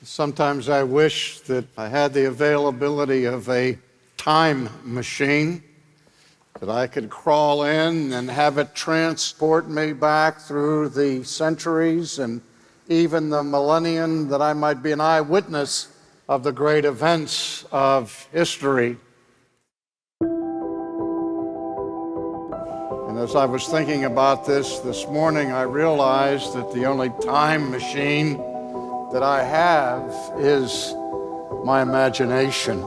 Sometimes I wish that I had the availability of a time machine, that I could crawl in and have it transport me back through the centuries and even the millennium, that I might be an eyewitness of the great events of history. And as I was thinking about this morning, I realized that the only time machine that I have is my imagination.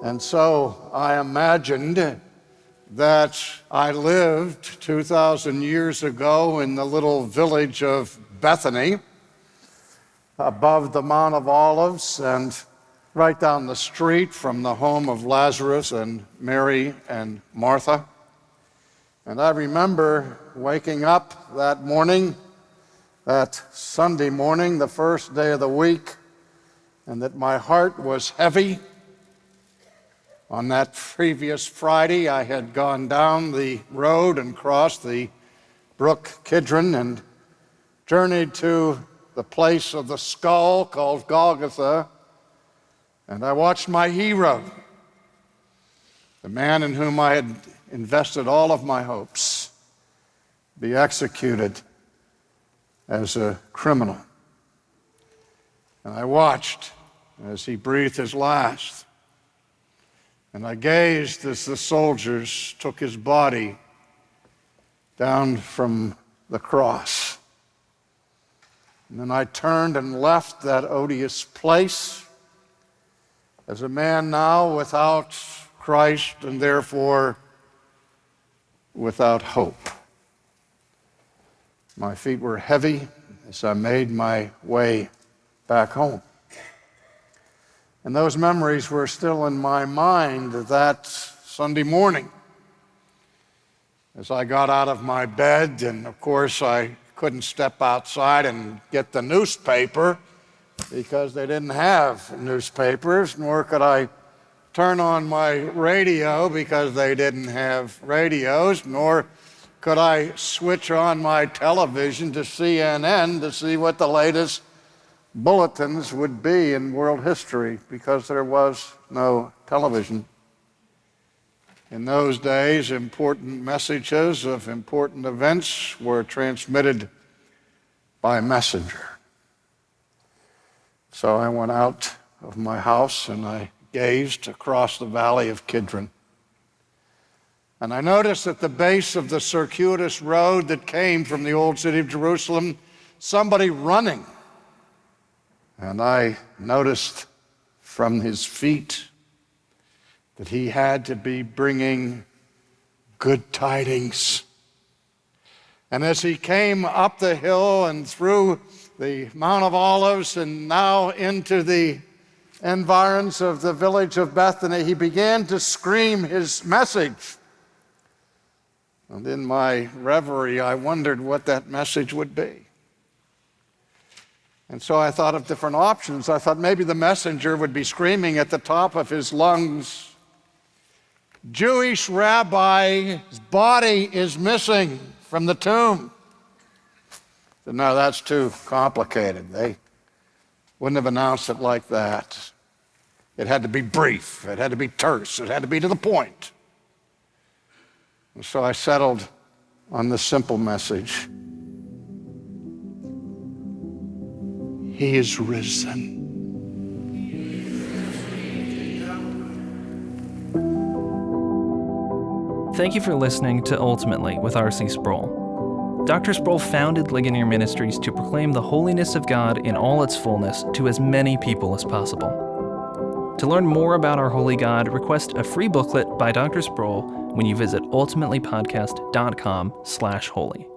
And so I imagined that I lived 2,000 years ago in the little village of Bethany, above the Mount of Olives, and right down the street from the home of Lazarus and Mary and Martha. And I remember waking up that morning, that Sunday morning, the first day of the week, and that my heart was heavy. On that previous Friday, I had gone down the road and crossed the brook Kidron and journeyed to the place of the skull called Golgotha, and I watched my hero, the man in whom I had invested all of my hopes, be executed as a criminal. And I watched as he breathed his last. And I gazed as the soldiers took his body down from the cross. And then I turned and left that odious place as a man now without Christ and therefore without hope. My feet were heavy as I made my way back home. And those memories were still in my mind that Sunday morning. As I got out of my bed, and of course I couldn't step outside and get the newspaper because they didn't have newspapers, nor could I turn on my radio because they didn't have radios, nor could I switch on my television to CNN to see what the latest bulletins would be in world history, because there was no television. In those days, important messages of important events were transmitted by messenger. So I went out of my house and I gazed across the valley of Kidron. And I noticed at the base of the circuitous road that came from the old city of Jerusalem, somebody running. And I noticed from his feet that he had to be bringing good tidings. And as he came up the hill and through the Mount of Olives and now into the environs of the village of Bethany, he began to scream his message. And in my reverie, I wondered what that message would be. And so I thought of different options. I thought maybe the messenger would be screaming at the top of his lungs, "Jewish rabbi's body is missing from the tomb." But no, that's too complicated. They wouldn't have announced it like that. It had to be brief. It had to be terse. It had to be to the point. And so I settled on the simple message. He is risen. Thank you for listening to Ultimately with R.C. Sproul. Dr. Sproul founded Ligonier Ministries to proclaim the holiness of God in all its fullness to as many people as possible. To learn more about our holy God, request a free booklet by Dr. Sproul when you visit ultimatelypodcast.com/holy.